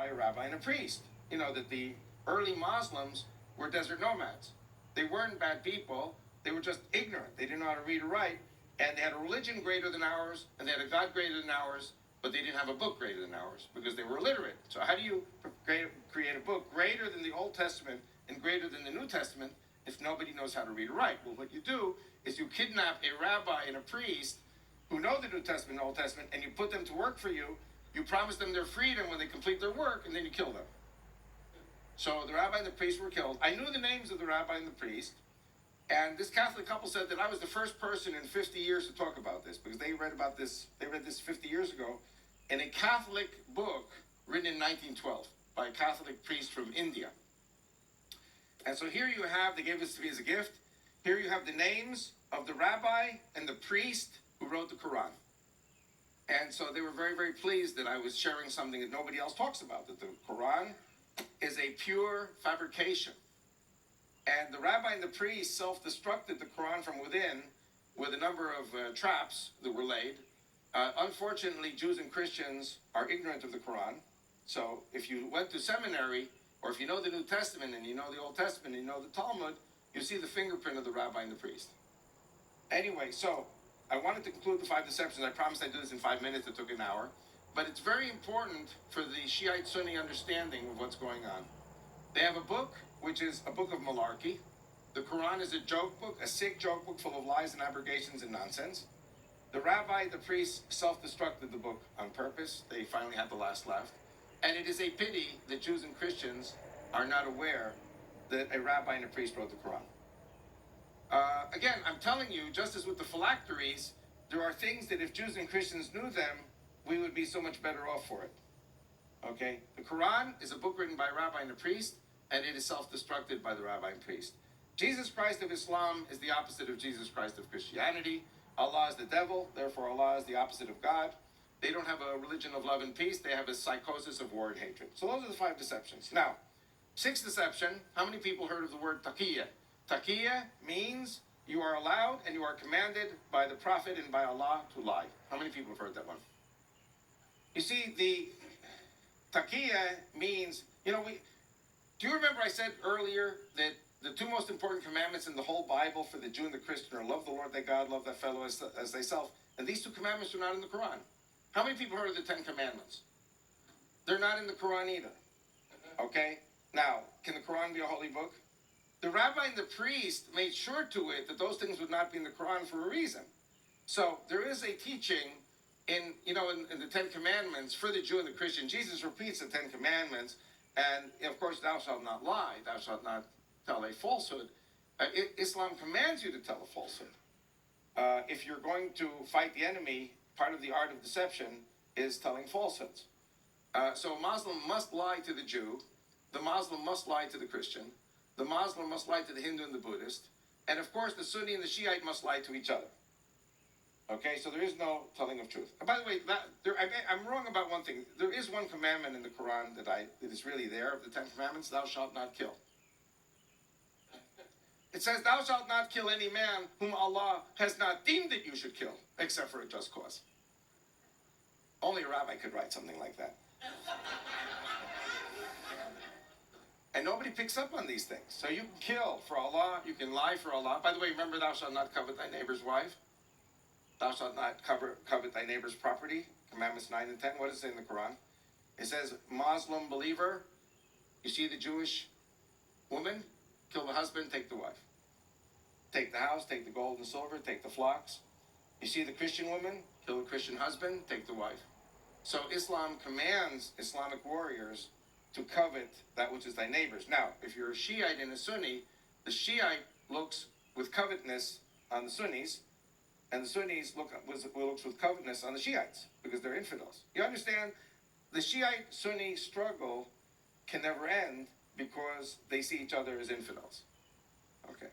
by a rabbi and a priest. You know, that the early Muslims were desert nomads. They weren't bad people. They were just ignorant. They didn't know how to read or write. And they had a religion greater than ours, and they had a God greater than ours, but they didn't have a book greater than ours because they were illiterate. So how do you create a book greater than the Old Testament and greater than the New Testament if nobody knows how to read or write? Well, what you do is you kidnap a rabbi and a priest who know the New Testament and Old Testament, and you put them to work for you. You promise them their freedom when they complete their work, and then you kill them. So the rabbi and the priest were killed. I knew the names of the rabbi and the priest. And this Catholic couple said that I was the first person in 50 years to talk about this because they read about this. They read this 50 years ago in a Catholic book written in 1912 by a Catholic priest from India. And so here you have, they gave this to me as a gift. Here you have the names of the rabbi and the priest who wrote the Quran. And so they were very, very pleased that I was sharing something that nobody else talks about, that the Quran is a pure fabrication. And the rabbi and the priest self-destructed the Quran from within with a number of traps that were laid. Unfortunately, Jews and Christians are ignorant of the Quran. So if you went to seminary, or if you know the New Testament and you know the Old Testament and you know the Talmud, you see the fingerprint of the rabbi and the priest. Anyway, so I wanted to conclude the 5 deceptions. I promised I'd do this in 5 minutes. It took an hour. But it's very important for the Shiite Sunni understanding of what's going on. They have a book, which is a book of malarkey. The Quran is a joke book, a sick joke book full of lies and aberrations and nonsense. The rabbi, the priest, self-destructed the book on purpose. They finally had the last laugh. And it is a pity that Jews and Christians are not aware that a rabbi and a priest wrote the Quran. Again, I'm telling you, just as with the phylacteries, there are things that if Jews and Christians knew them, we would be so much better off for it. Okay? The Quran is a book written by a rabbi and a priest, and it is self-destructed by the rabbi and priest. Jesus Christ of Islam is the opposite of Jesus Christ of Christianity. Allah is the devil, therefore Allah is the opposite of God. They don't have a religion of love and peace, they have a psychosis of war and hatred. So those are the 5 deceptions. Now, 6th deception, how many people heard of the word taqiyya? Taqiyya means you are allowed and you are commanded by the Prophet and by Allah to lie. How many people have heard that one? You see, the taqiyya means, do you remember I said earlier that the 2 most important commandments in the whole Bible for the Jew and the Christian are love the Lord thy God, love thy fellow as thyself. And these 2 commandments are not in the Quran. How many people heard of the 10 commandments? They're not in the Quran either. Okay? Now, can the Quran be a holy book? The rabbi and the priest made sure to it that those things would not be in the Quran for a reason. So there is a teaching in the 10 commandments for the Jew and the Christian. Jesus repeats the 10 commandments. And, of course, thou shalt not lie. Thou shalt not tell a falsehood. Islam commands you to tell a falsehood. If you're going to fight the enemy, part of the art of deception is telling falsehoods. So a Muslim must lie to the Jew. The Muslim must lie to the Christian. The Muslim must lie to the Hindu and the Buddhist. And, of course, the Sunni and the Shiite must lie to each other. Okay, so there is no telling of truth. And by the way, I'm wrong about one thing. There is one commandment in the Quran that is really there of the 10 commandments: thou shalt not kill. It says, thou shalt not kill any man whom Allah has not deemed that you should kill, except for a just cause. Only a rabbi could write something like that. And nobody picks up on these things. So you can kill for Allah, you can lie for Allah. By the way, remember, thou shalt not covet thy neighbor's wife. Thou shalt not covet thy neighbor's property. Commandments 9 and 10. What does it say in the Quran? It says, Muslim believer, you see the Jewish woman, kill the husband, take the wife. Take the house, take the gold and silver, take the flocks. You see the Christian woman, kill the Christian husband, take the wife. So Islam commands Islamic warriors to covet that which is thy neighbor's. Now, if you're a Shiite and a Sunni, the Shiite looks with covetousness on the Sunnis, and the Sunnis looks with covetousness on the Shiites, because they're infidels. You understand? The Shiite-Sunni struggle can never end because they see each other as infidels. Okay.